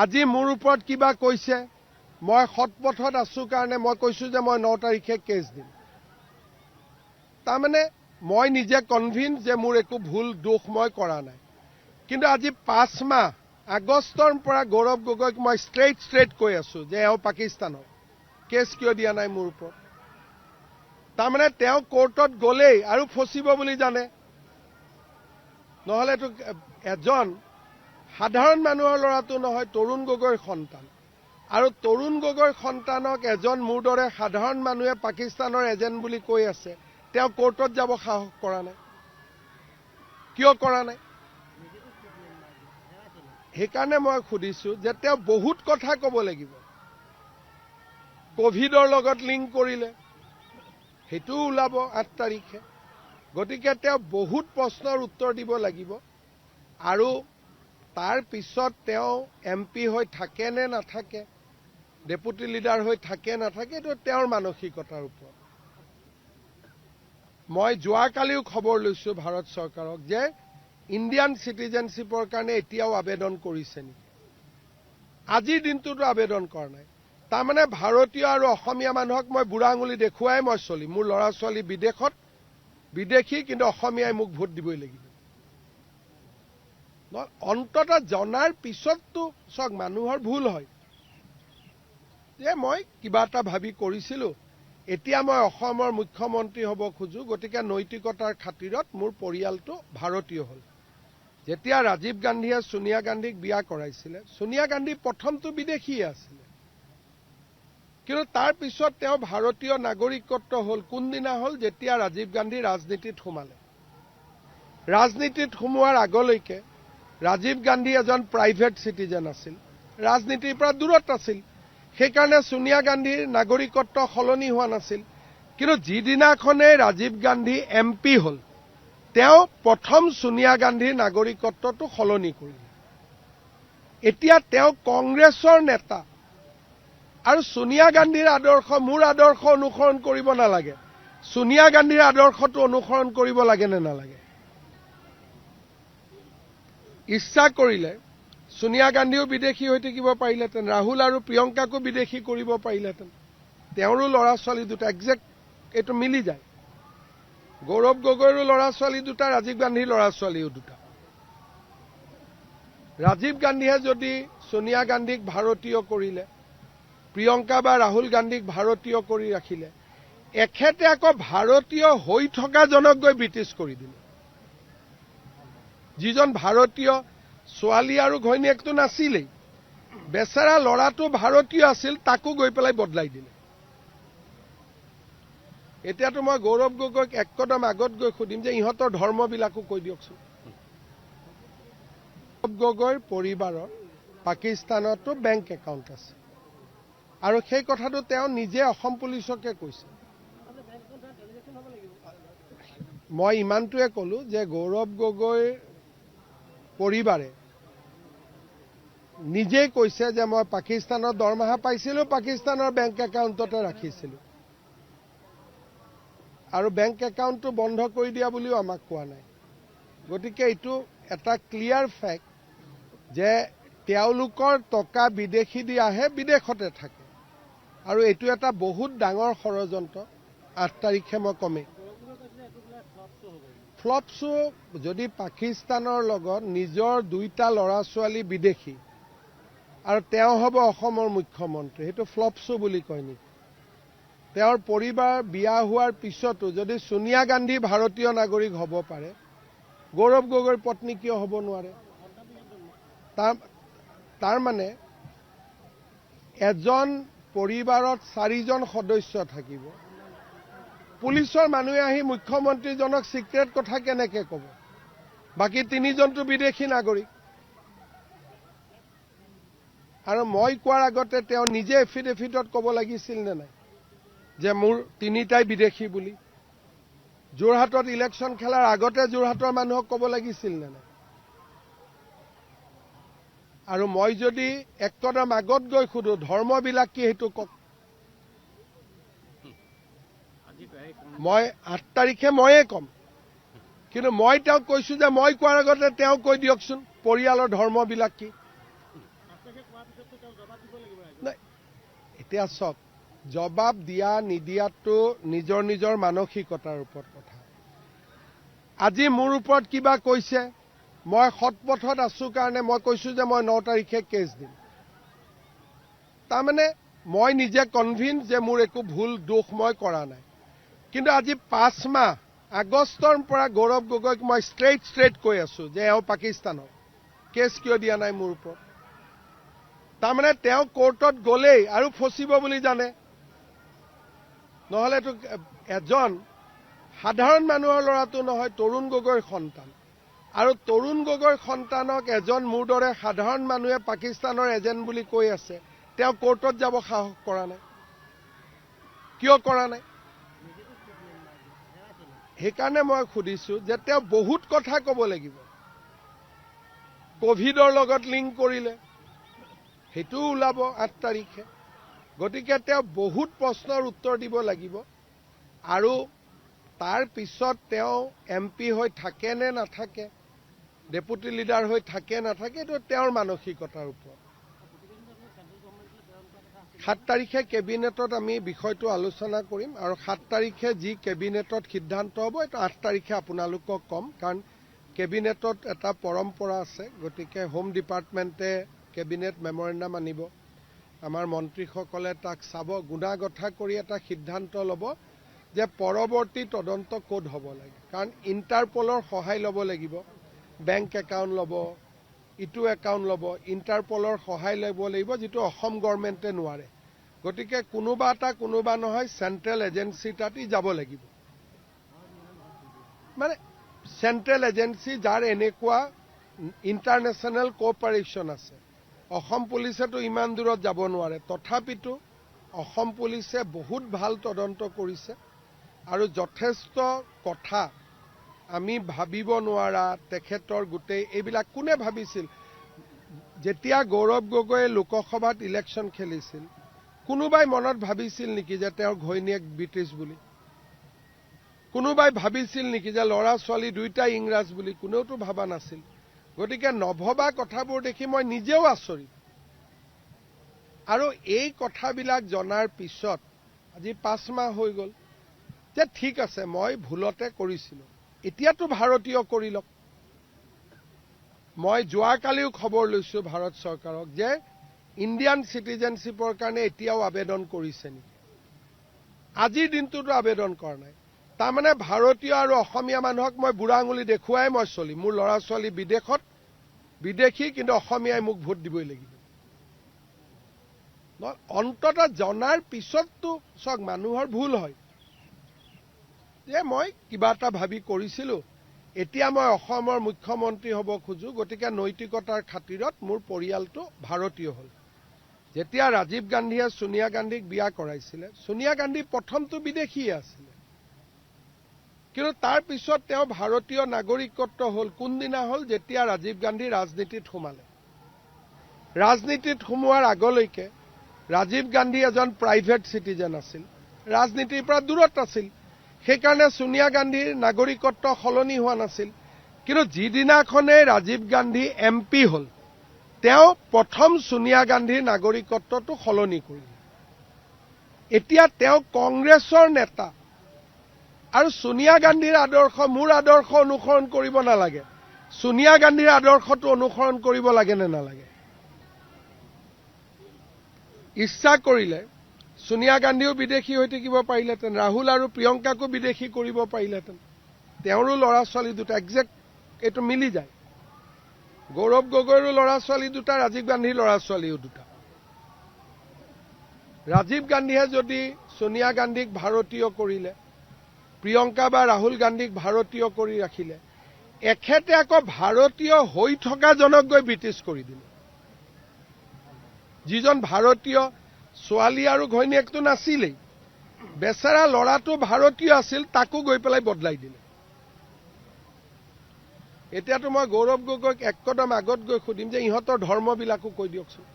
আজি মোৰ ওপৰত কিবা কৈছে, মই সৎপথত আছো কাৰণে মই কৈছো যে মই 9 তাৰিখে কেছ দিম। তাৰমানে মই নিজে কনভিন্স যে মোৰ একো ভুল দোষ মই কৰা নাই। কিন্তু আজি 5 মাহ আগষ্টৰ পৰা গৌৰৱ গগৈক মই ষ্ট্ৰেইট কৈ আছো যে এওঁ পাকিস্তানৰ কেছ কিয় দিয়া নাই মোৰ ওপৰত। তাৰমানে তেওঁ কোৰ্টত গলেই আৰু ফচিব বুলি জানে, নহলেতো এজন সাধাৰণ মানুহৰ ল'ৰাটো নহয়, তৰুণ গগৈৰ সন্তান। আৰু তৰুণ গগৈৰ সন্তানক এজন মোৰ দৰে সাধাৰণ মানুহে পাকিস্তানৰ এজেণ্ট বুলি কৈ আছে, তেওঁ কোৰ্টত যাব সাহস কৰা নাই। কিয় কৰা নাই? সেইকাৰণে মই সুধিছো যে তেওঁ বহুত কথা ক'ব লাগিব। কোভিডৰ লগত লিংক কৰিলে, সেইটোও ওলাব 8 তাৰিখে। গতিকে তেওঁ বহুত প্ৰশ্নৰ উত্তৰ দিব লাগিব। আৰু তাৰ পিছত তেওঁ MP হৈ থাকে নে নাথাকে, ডেপুটি লিডাৰ হৈ থাকে নাথাকে, এইটো তেওঁৰ মানসিকতাৰ ওপৰত। মই যোৱাকালিও খবৰ লৈছো ভাৰত চৰকাৰক যে ইণ্ডিয়ান চিটিজেনশ্বিপৰ কাৰণে এতিয়াও আবেদন কৰিছে নেকি। আজিৰ দিনটোতো আবেদন কৰা নাই। তাৰমানে ভাৰতীয় আৰু অসমীয়া মানুহক মই বুঢ়া আঙুলি দেখুৱাই মই চলিম। মোৰ ল'ৰা ছোৱালী বিদেশী, কিন্তু অসমীয়াই মোক ভোট দিবই লাগিব। অন্ততঃ জনাৰ পিছততো চাওক, মানুহৰ ভুল হয় যে মই কিবা এটা ভাবি কৰিছিলো, এতিয়া মই অসমৰ মুখ্যমন্ত্ৰী হ'ব খোজো, গতিকে নৈতিকতাৰ খাতিৰত মোৰ পৰিয়ালটো ভাৰতীয় হ'ল। যেতিয়া ৰাজীৱ গান্ধীয়ে সোনিয়া গান্ধীক বিয়া কৰাইছিলে, সোনিয়া গান্ধী প্ৰথমটো বিদেশীয়ে আছিলে, কিন্তু তাৰ পিছত তেওঁ ভাৰতীয় নাগৰিকত্ব হ'ল। কোনদিনা হ'ল? যেতিয়া ৰাজীৱ গান্ধী ৰাজনীতিত সোমালে। ৰাজনীতিত সোমোৱাৰ আগলৈকে ৰাজীৱ গান্ধী এজন প্ৰাইভেট চিটিজেন আছিল, ৰাজনীতিৰ পৰা দূৰত আছিল। সেইকাৰণে সোনিয়া গান্ধীৰ নাগৰিকত্ব সলনি হোৱা নাছিল। কিন্তু যিদিনাখনে ৰাজীৱ গান্ধী MP হ'ল, তেওঁ প্ৰথম সোনিয়া গান্ধীৰ নাগৰিকত্বটো সলনি কৰিলে। এতিয়া তেওঁ কংগ্ৰেছৰ নেতা, আৰু সোনিয়া গান্ধীৰ আদৰ্শ, মোৰ আদৰ্শ অনুসৰণ কৰিব নালাগে, সোনিয়া গান্ধীৰ আদৰ্শটো অনুসৰণ কৰিব লাগে নে নালাগে? ইচ্ছা কৰিলে সোনিয়া গান্ধীও বিদেশী হৈ থাকিব পাৰিলেহেঁতেন, ৰাহুল আৰু প্ৰিয়ংকাকো বিদেশী কৰিব পাৰিলেহেঁতেন। তেওঁৰো ল'ৰা ছোৱালী দুটা, একজেক্ট এইটো মিলি যায়। গৌৰৱ গগৈৰো ল'ৰা ছোৱালী দুটা, ৰাজীৱ গান্ধীৰ ল'ৰা ছোৱালীও দুটা। ৰাজীৱ গান্ধীয়ে যদি সোনিয়া গান্ধীক ভাৰতীয় কৰিলে, প্ৰিয়ংকা বা ৰাহুল গান্ধীক ভাৰতীয় কৰি ৰাখিলে, এখেতে আকৌ ভাৰতীয় হৈ থকাজনক গৈ ব্ৰিটিছ কৰি দিলে। যিজন ভাৰতীয় ছোৱালী আৰু ঘৈণীয়েকটো নাছিলেই, বেচেৰা ল'ৰাটো ভাৰতীয় আছিল, তাকো গৈ পেলাই বদলাই দিলে। এতিয়াতো মই গৌৰৱ গগৈক এক কদম আগত গৈ সুধিম যে ইহঁতৰ ধৰ্মবিলাকো কৈ দিয়কচোন। গৌৰৱ গগৈৰ পৰিবাৰৰ পাকিস্তানতো বেংক একাউণ্ট আছে, আৰু সেই কথাটো তেওঁ নিজে অসম পুলিচকে কৈছে। মই ইমানটোৱে ক'লো যে গৌৰৱ গগৈৰ পৰিবাৰে নিজেই কৈছে যে মই পাকিস্তানৰ দৰমহা পাইছিলো, পাকিস্তানৰ বেংক একাউণ্টতে ৰাখিছিলো, আৰু বেংক একাউণ্টটো বন্ধ কৰি দিয়া বুলিও আমাক কোৱা নাই। গতিকে এইটো এটা ক্লিয়াৰ ফেক্ট যে তেওঁলোকৰ টকা বিদেশী দি আহে, বিদেশতে থাকে, আৰু এইটো এটা বহুত ডাঙৰ ষড়যন্ত্ৰ। 8 তাৰিখে মই কমেই ফ্লপ শ্ব'। যদি পাকিস্তানৰ লগত নিজৰ 2টা ল'ৰা ছোৱালী বিদেশী আৰু তেওঁ হ'ব অসমৰ মুখ্যমন্ত্ৰী, সেইটো ফ্লপ শ্ব' বুলি কয় নেকি? তেওঁৰ পৰিবাৰ বিয়া হোৱাৰ পিছতো যদি সোনিয়া গান্ধী ভাৰতীয় নাগৰিক হ'ব পাৰে, গৌৰৱ গগৈৰ পত্নী কিয় হ'ব নোৱাৰে? তাৰ মানে এজন পৰিবাৰত 4জন সদস্য থাকিব, পুলিচৰ মানুহে আহি মুখ্যমন্ত্ৰীজনক চিক্ৰেট কথা কেনেকে ক'ব? বাকী 3জনটো বিদেশী নাগৰিক। আৰু মই কোৱাৰ আগতে তেওঁ নিজে এফিডেভিটত ক'ব লাগিছিল নে নাই যে মোৰ 3টাই বিদেশী বুলি? যোৰহাটত ইলেকশ্যন খেলাৰ আগতে যোৰহাটৰ মানুহক ক'ব লাগিছিল নে নাই? আৰু মই যদি এক কদম আগত গৈ সুধো ধৰ্মবিলাক কি, সেইটো কওক। মই 8 তাৰিখে ময়ে ক'ম, কিন্তু মই তেওঁক কৈছো যে মই কোৱাৰ আগতে তেওঁ কৈ দিয়কচোন পৰিয়ালৰ ধৰ্মবিলাক কি। নাই এতিয়া চাওক জবাব দিয়া নিদিয়াটো নিজৰ নিজৰ মানসিকতাৰ ওপৰত কথা আজি মোৰ ওপৰত কিবা কৈছে মই সৎপথত আছো কাৰণে মই কৈছো যে মই 9 তাৰিখে কেছ দিম তাৰমানে মই নিজে কনভিন্স যে মোৰ একো ভুল দোষ মই কৰা নাই কিন্তু আজি 5 মাহ আগষ্টৰ পৰা গৌৰৱ গগৈক মই ষ্ট্ৰেইট কৈ আছো যে এওঁ পাকিস্তানৰ কেছ কিয় দিয়া নাই মোৰ ওপৰত তাৰমানে তেওঁ কোৰ্টত গলেই আৰু ফচিব বুলি জানে নহলেতো এজন সাধাৰণ মানুহৰ ল'ৰাটো নহয় তৰুণ গগৈৰ সন্তান আৰু তৰুণ গগৈৰ সন্তানক এজন মোৰ দৰে সাধাৰণ মানুহে পাকিস্তানৰ এজেণ্ট বুলি কৈ আছে তেওঁ কোৰ্টত যাব সাহস কৰা নাই কিয় কৰা নাই সেইকাৰণে মই সুধিছো যে তেওঁ বহুত কথা ক'ব লাগিব কোভিডৰ লগত লিংক কৰিলে সেইটো ওলাব 8 তাৰিখে গতিকে তেওঁ বহুত প্ৰশ্নৰ উত্তৰ দিব লাগিব আৰু তাৰ পিছত তেওঁ এমপি হৈ থাকে নে নাথাকে ডেপুটি লিডাৰ হৈ থাকে নাথাকে এইটো তেওঁৰ মানসিকতাৰ ওপৰত 7 তাৰিখে কেবিনেটত আমি বিষয়টো আলোচনা কৰিম আৰু 7 তাৰিখে যি কেবিনেটত সিদ্ধান্ত হ'ব এইটো 8 তাৰিখে আপোনালোকক কম কাৰণ কেবিনেটত এটা পৰম্পৰা আছে গতিকে হোম ডিপাৰ্টমেণ্টে কেবিনেট মেমৰেণ্ডাম আনিব আমাৰ মন্ত্ৰীসকলে তাক চাব গুণাগঠা কৰি এটা সিদ্ধান্ত ল'ব যে পৰৱৰ্তী তদন্ত ক'ত হ'ব লাগে কাৰণ ইণ্টাৰপলৰ সহায় ল'ব লাগিব বেংক একাউণ্ট ল'ব ইটো একাউণ্ট ল'ব ইণ্টাৰপলৰ সহায় ল'ব লাগিব যিটো অসম গভৰ্ণমেণ্টে নোৱাৰে গতিকে কোনোবা নহয় চেণ্ট্ৰেল এজেন্সি তাত যাব লাগিব মানে চেণ্ট্ৰেল এজেন্সি যাৰ এনেকুৱা ইণ্টাৰনেশ্যনেল কোঅপাৰেশ্যন আছে অসম পুলিচেতো ইমান দূৰত যাব নোৱাৰে তথাপিতো অসম পুলিচে বহুত ভাল তদন্ত কৰিছে আৰু যথেষ্ট কথা আমি ভাবিব নোৱাৰা তেখেতৰ গোটেই এইবিলাক কোনে ভাবিছিল যেতিয়া গৌৰৱ গগৈয়ে লোকসভাত ইলেকশ্যন খেলিছিল কোনোবাই মনত ভাবিছিল নেকি যে তেওঁৰ ঘৈণীয়েক ব্ৰিটিছ বুলি কোনোবাই ভাবিছিল নেকি যে ল'ৰা ছোৱালী দুইটাই ইংৰাজ বুলি কোনেওতো ভাবা নাছিল গতিকে নভবা কথাবোৰ দেখি মই নিজেও আচৰিত আৰু এই কথাবিলাক জনাৰ পিছত আজি 5 মাহ হৈ গ'ল যে ঠিক আছে মই ভুলতে কৰিছিলো এতিয়াতো ভাৰতীয় কৰি লওক মই যোৱাকালিও খবৰ লৈছো ভাৰত চৰকাৰক যে ইণ্ডিয়ান চিটিজেনশ্বিপৰ কাৰণে এতিয়াও আবেদন কৰিছে নেকি আজিৰ দিনটোতো আবেদন কৰা নাই তাৰমানে ভাৰতীয় আৰু অসমীয়া মানুহক মই বুঢ়া আঙুলি দেখুৱাই মই চলি মোৰ ল'ৰা ছোৱালী বিদেশী কিন্তু অসমীয়াই মোক ভোট দিবই লাগিব অন্তত জনাৰ পিছততো চাওক মানুহৰ ভুল হয় যে মই কিবা এটা ভাবি কৰিছিলো এতিয়া মই অসমৰ মুখ্যমন্ত্ৰী হ'ব খোজো গতিকে নৈতিকতাৰ খাতিৰত মোৰ পৰিয়ালটো ভাৰতীয় হ'ল যেতিয়া ৰাজীৱ গান্ধীয়ে সোনিয়া গান্ধীক বিয়া কৰাইছিলে সোনিয়া গান্ধী প্ৰথমটো বিদেশীয়ে আছিলে কিন্তু তাৰ পিছত তেওঁ ভাৰতীয় নাগৰিকত্ব হ'ল কোনদিনা হ'ল যেতিয়া ৰাজীৱ গান্ধী ৰাজনীতিত সোমালে ৰাজনীতিত সোমোৱাৰ আগলৈকে ৰাজীৱ গান্ধী এজন প্ৰাইভেট চিটিজেন আছিল ৰাজনীতিৰ পৰা দূৰত আছিল সেইকাৰণে সোনিয়া গান্ধীৰ নাগৰিকত্ব সলনি হোৱা নাছিল কিন্তু যিদিনাখনে ৰাজীৱ গান্ধী এমপি হ'ল তেওঁ প্ৰথম সোনিয়া গান্ধীৰ নাগৰিকত্বটো সলনি কৰিলে এতিয়া তেওঁ কংগ্ৰেছৰ নেতা আৰু সোনিয়া গান্ধীৰ আদৰ্শ মোৰ আদৰ্শ অনুসৰণ কৰিব নালাগে সোনিয়া গান্ধীৰ আদৰ্শটো অনুসৰণ কৰিব লাগে নে নালাগে ইচ্ছা কৰিলে সোনিয়া গান্ধীও বিদেশী হৈ থাকিব পাৰিলেহেঁতেন ৰাহুল আৰু প্ৰিয়ংকাকো বিদেশী কৰিব পাৰিলেহেঁতেন তেওঁৰো ল'ৰা ছোৱালী দুটা একজেক্ট এইটো মিলি যায় গৌৰৱ গগৈৰো ল'ৰা ছোৱালী দুটা ৰাজীৱ গান্ধীৰ ল'ৰা ছোৱালীও দুটা ৰাজীৱ গান্ধীয়ে যদি সোনিয়া গান্ধীক ভাৰতীয় কৰিলে প্ৰিয়ংকা বা ৰাহুল গান্ধীক ভাৰতীয় কৰি ৰাখিলে এখেতে আকৌ ভাৰতীয় হৈ থকা জনক গৈ ব্ৰিটিছ কৰি দিলে যিজন ভাৰতীয় ছোৱালী আৰু ঘৈণীয়েকটো নাছিলেই বেচেৰা ল'ৰাটো ভাৰতীয় আছিল তাকো গৈ পেলাই বদলাই দিলে এতিয়াতো মই গৌৰৱ গগৈক এক কদম আগত গৈ সুধিম যে ইহঁতৰ ধৰ্মবিলাকো কৈ দিয়কচোন